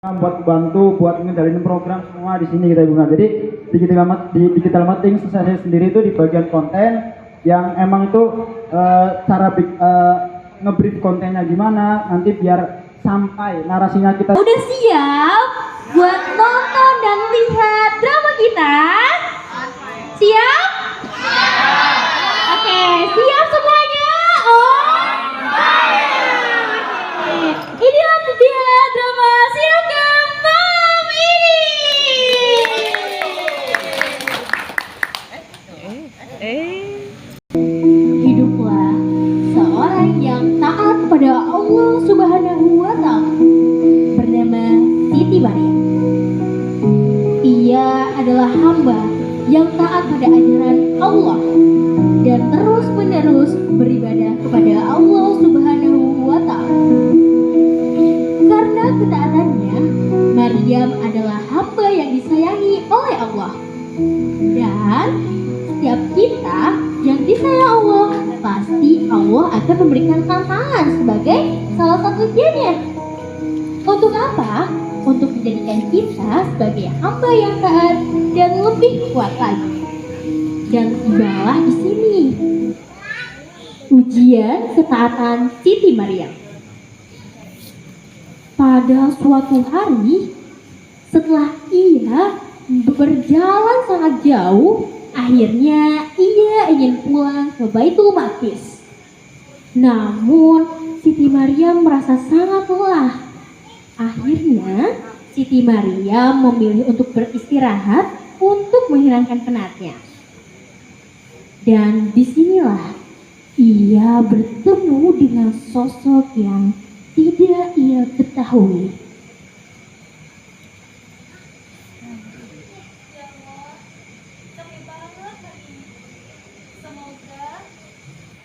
buat bantu buat ngejalanin program semua di sini kita guna. Jadi digital marketing saya sendiri itu di bagian konten yang emang itu cara ngebrief kontennya gimana nanti biar sampai narasinya kita. Udah siap buat nonton dan lihat drama kita? Siap? Oke, siap semuanya? Inilah dia drama Siapkan malam ini. Hiduplah seorang yang taat pada Allah Subhanahu wa Ta'ala bernama Siti Maryam. Ia adalah hamba yang taat pada ajaran Allah dan terus-menerus beribadah kepada Allah Subhanahu wa Ta'ala. Karena ketaatannya, Maryam adalah hamba yang disayangi oleh Allah. Dan setiap kita yang disayang Allah, pasti Allah akan memberikan tantangan sebagai salah satu ujiannya. Untuk apa? Untuk menjadikan kita sebagai hamba yang taat dan lebih kuat lagi. Dan tibalah di sini ujian ketaatan Siti Maryam. Pada suatu hari, setelah ia berjalan sangat jauh, akhirnya ia ingin pulang ke Baitul Maqdis. Namun Siti Maryam merasa sangat lelah. Akhirnya Siti Maryam memilih untuk beristirahat untuk menghilangkan penatnya. Dan disinilah ia bertemu dengan sosok yang tidak ia ketahui. Semoga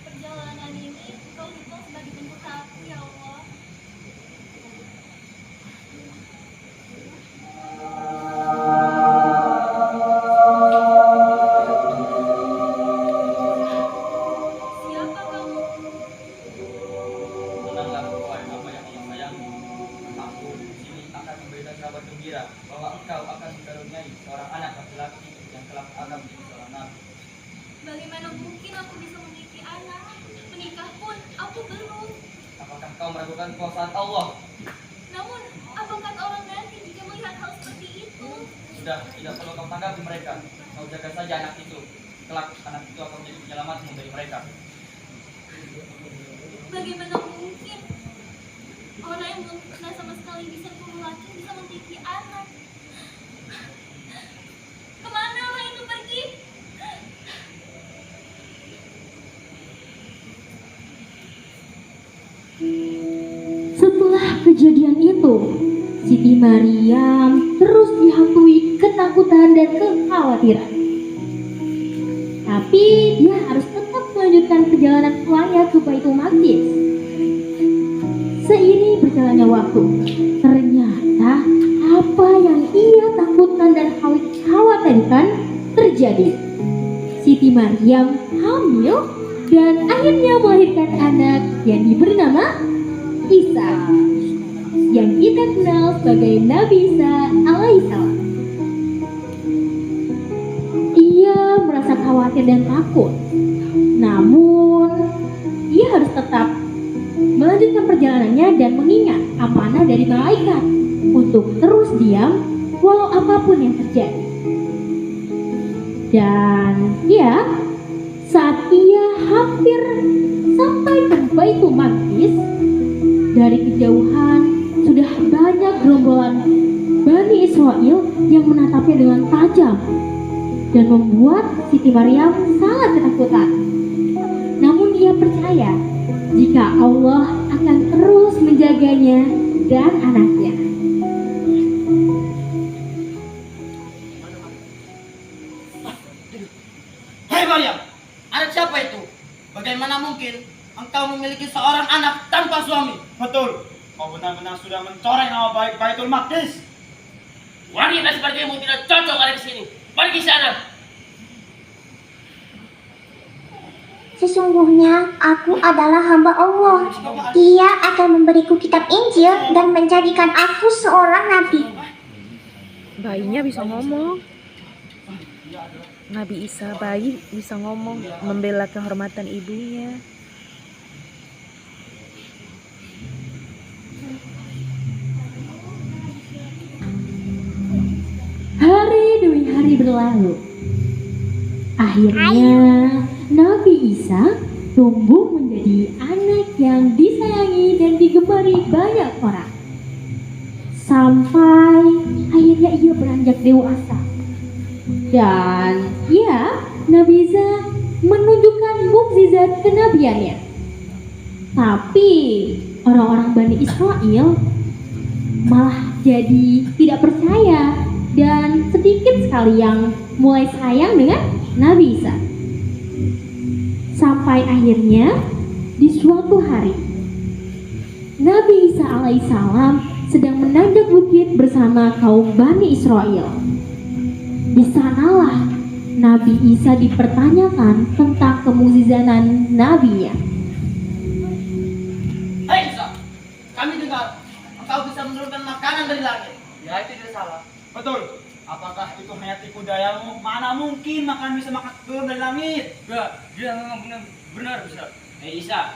perjalanan ini kau hitung sebagai bentuk aku ya Allah. Siapa kamu? Tenanglah wahai hamba yang Allah sayangi. Aku di sini akan memberikan kabar gembira bahwa engkau akan dikaruniai seorang anak laki-laki yang kelak akan menjadi seorang nabi. Bagaimana mungkin aku bisa memiliki anak? Menikah pun aku belum. Apakah kau meragukan kekuasaan Allah? Namun, apa kata orang nanti jika melihat hal seperti itu? Sudah, tidak perlu kau tanggapi mereka. Kau jaga saja anak itu. Kelak anak itu akan menjadi penyelamatmu dari mereka. Bagaimana mungkin orang yang belum pernah sama sekali bisa laki bisa memiliki anak? Kemana orang itu pergi? Setelah kejadian itu, Siti Maryam terus dihantui ketakutan dan kekhawatiran. Tapi dia harus tetap melanjutkan perjalanan pulangnya ke Baitul Maqdis. Seiring berjalannya waktu, ternyata apa yang ia takutkan dan khawatirkan terjadi. Siti Maryam hamil dan akhirnya melahirkan anak yang diberi nama Isa, yang kita kenal sebagai Nabi Isa alaihissalam. Ia merasa khawatir dan takut, namun ia harus tetap melanjutkan perjalanannya dan mengingat amanah dari malaikat untuk terus diam walau apapun yang terjadi. Dan ya, saat ia hampir sampai ke Baitul Maqdis, dari kejauhan sudah banyak gerombolan Bani Israel yang menatapnya dengan tajam dan membuat Siti Maryam sangat ketakutan. Namun ia percaya jika Allah akan terus menjaganya dan anaknya. Hei Maryam, anak siapa itu? Bagaimana mungkin engkau memiliki seorang anak tanpa suami? Betul, kau benar-benar sudah mencoreng nama baik Baitul Maqdis. Wanita sepertimu tidak cocok ada di sini. Pergi sana. Sesungguhnya aku adalah hamba Allah. Ia akan memberiku kitab Injil dan menjadikan aku seorang nabi. Bayinya bisa ngomong. Nabi Isa bayi bisa ngomong, membela kehormatan ibunya. Hari demi hari berlalu. Akhirnya Nabi Isa tumbuh menjadi anak yang disayangi dan digemari banyak orang. Sampai akhirnya ia beranjak dewasa. Dan ya, Nabi Isa menunjukkan mukjizat kenabiannya. Tapi orang-orang Bani Israel malah jadi tidak percaya dan sedikit sekali yang mulai sayang dengan Nabi Isa. Sampai akhirnya di suatu hari Nabi Isa alaihissalam sedang menanjak bukit bersama kaum Bani Israel. Di sanalah Nabi Isa dipertanyakan tentang kemukjizatan nabinya. Hei Isa, kami dengar engkau bisa menurunkan makanan dari langit. Ya itu tidak salah. Betul. Apakah itu hanya tipu dayamu? Mana mungkin makan bisa makan turun dari langit? Enggak, dia memang benar bisa. Isa,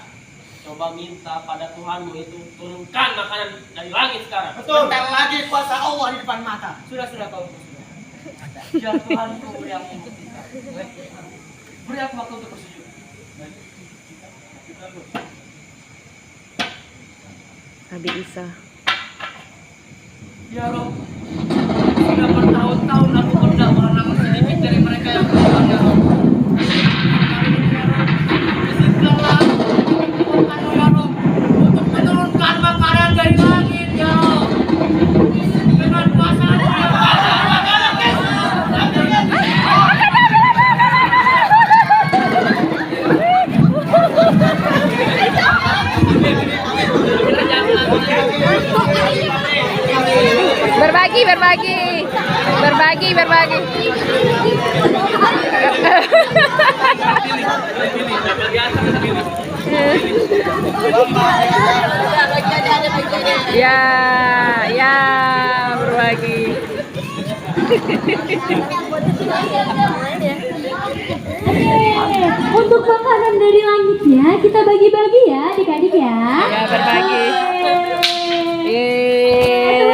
coba minta pada Tuhanmu itu turunkan makanan dari langit sekarang. Betul. Bentar lagi kuasa Allah di depan mata. Sudah kau. Ya Tuhanku beri aku membuktikan. Beri aku waktu untuk bersujud. Nabi Isa. Ya Rob, sudah bertahun-tahun aku hendak merenang sedikit dari mereka yang beriman ya Rob. Izinkanlah aku ya Rob untuk menurunkan makanan dari langit ya Rob. Dengan kuasa-Mu ya Rob. Berbagi. Ya, berbagi. Untuk makanan dari langit ya, kita bagi-bagi ya adik-adik ya. Ya, berbagi.